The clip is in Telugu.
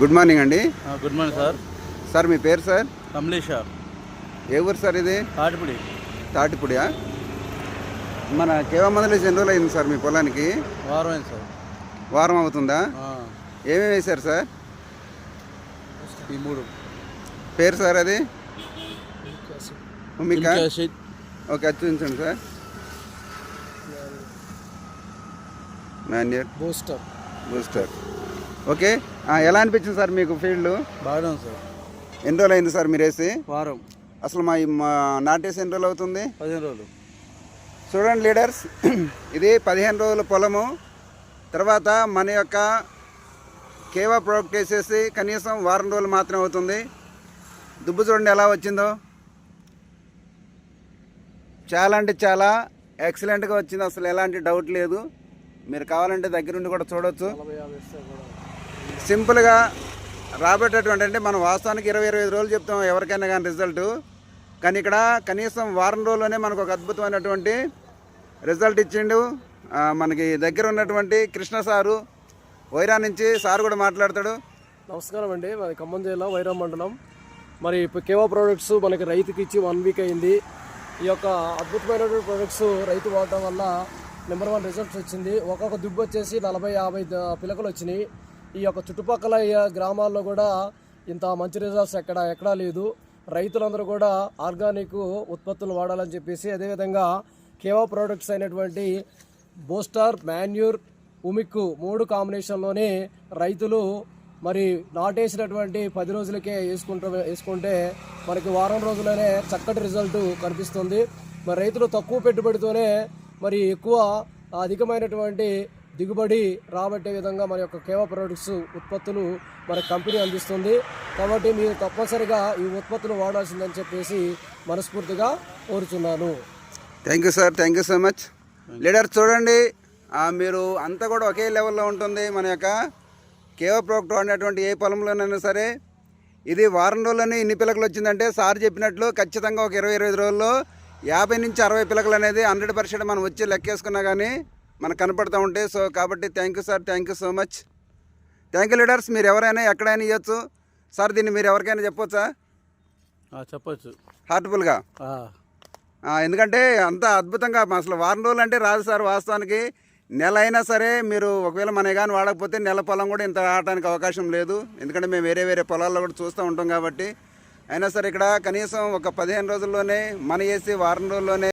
గుడ్ మార్నింగ్ అండి. Good morning sir. సార్ మీ పేరు సార్? కమలేష్. ఏ ఊరు సార్ ఇది? తాటిపూడి. తాటిపూడియా? మన కేవా మందులు ఎన్ని రోజులు అయింది సార్ మీ పొలానికి? వారం అయింది సార్. వారం అవుతుందా? ఏమేమి వేశారు సార్? ఈ మూడు. పేరు సార్ అది? మీకు ఓకే, అది చూపించండి సార్. Manure booster. ఓకే, ఎలా అనిపించింది సార్ మీకు ఫీల్డ్? బాగానే ఉంది సార్. ఎన్ని రోజులు అయింది సార్ మీరు వేసి? వారం. అసలు మా నాటేసి ఎన్ని రోజులు అవుతుంది? 15 రోజులు. చూడండి లీడర్స్, ఇది 15 రోజుల పొలము. తర్వాత మన యొక్క కేవా ప్రోడక్ట్ వేసేసి కనీసం వారం రోజులు మాత్రమే అవుతుంది. దుబ్బు చూడండి ఎలా వచ్చిందో, చాలా అంటే చాలా ఎక్సలెంట్గా వచ్చింది, అసలు ఎలాంటి డౌట్ లేదు. మీరు కావాలంటే దగ్గరుండి కూడా చూడవచ్చు. సింపుల్గా రాబట్టేటువంటి, అంటే మనం వాస్తవానికి 20-25 రోజులు చెప్తాం ఎవరికైనా కానీ రిజల్ట్, కానీ ఇక్కడ కనీసం వారం రోజుల్లోనే మనకు ఒక అద్భుతమైనటువంటి రిజల్ట్ ఇచ్చిండు. మనకి దగ్గర ఉన్నటువంటి కృష్ణ సారు, వైరా నుంచి సార్ కూడా మాట్లాడతాడు. నమస్కారం అండి, మాది ఖమ్మం జిల్లా వైరా మండలం. మరి ఇప్పుడు కేవా ప్రోడక్ట్స్ మనకి రైతుకి ఇచ్చి 1 వీక్ అయింది. ఈ యొక్క అద్భుతమైనటువంటి ప్రోడక్ట్స్ రైతు వాడటం వల్ల నెంబర్ 1 రిజల్ట్స్ వచ్చింది. ఒక్కొక్క దుబ్బు వచ్చేసి 40-50 పిలకలు వచ్చినాయి. ఈ యొక్క చుట్టుపక్కల గ్రామాల్లో కూడా ఇంత మంచి రిజల్ట్స్ ఎక్కడా లేదు. రైతులందరూ కూడా ఆర్గానిక్ ఉత్పత్తులు వాడాలని చెప్పేసి, అదేవిధంగా కేవా ప్రోడక్ట్స్ అయినటువంటి బూస్టర్, మాన్యూర్, ఉమిక్ 3 కాంబినేషన్లోనే రైతులు మరి నాటేసినటువంటి 10 రోజులకే వేసుకుంటే మనకి వారం రోజుల్లోనే చక్కటి రిజల్ట్ కనిపిస్తుంది. మరి రైతులు తక్కువ పెట్టుబడితోనే మరి ఎక్కువ అధికమైనటువంటి దిగుబడి రాబట్టే విధంగా మన యొక్క కేవా ప్రొడక్ట్స్ ఉత్పత్తులు మన కంపెనీ అందిస్తుంది. కాబట్టి మీరు తప్పనిసరిగా ఈ ఉత్పత్తులు వాడాల్సిందని చెప్పేసి మనస్ఫూర్తిగా కోరుచున్నాను. Thank you sir, thank you so much. Leader చూడండి, మీరు అంతా కూడా ఒకే లెవెల్లో ఉంటుంది. మన యొక్క కేవా ప్రోడక్ట్ వాడినటువంటి ఏ పొలంలోనైనా సరే ఇది వారం రోజుల్లోనే ఇన్ని పిలకలు వచ్చిందంటే సార్ చెప్పినట్లు ఖచ్చితంగా ఒక 20-25 రోజుల్లో 50-60 పిలకలు అనేది 100% మనం వచ్చి లెక్కేసుకున్నా కానీ మనకు కనపడుతూ ఉంటాయి. సో కాబట్టి thank you sir, thank you so much. Thank you leaders. మీరు ఎవరైనా ఎక్కడైనా ఇవ్వచ్చు సార్, దీన్ని మీరు ఎవరికైనా చెప్పొచ్చా? చెప్పచ్చు హార్ట్ఫుల్గా. ఎందుకంటే అంత అద్భుతంగా అసలు వారం రోజులు అంటే రాదు సార్. వాస్తవానికి నెల అయినా సరే మీరు ఒకవేళ మన కానీ వాడకపోతే నెల పొలం కూడా ఇంత ఆడటానికి అవకాశం లేదు. ఎందుకంటే మేము వేరే పొలాల్లో కూడా చూస్తూ ఉంటాం కాబట్టి. అయినా సరే ఇక్కడ కనీసం ఒక 15 రోజుల్లోనే మన వేసి వారం రోజుల్లోనే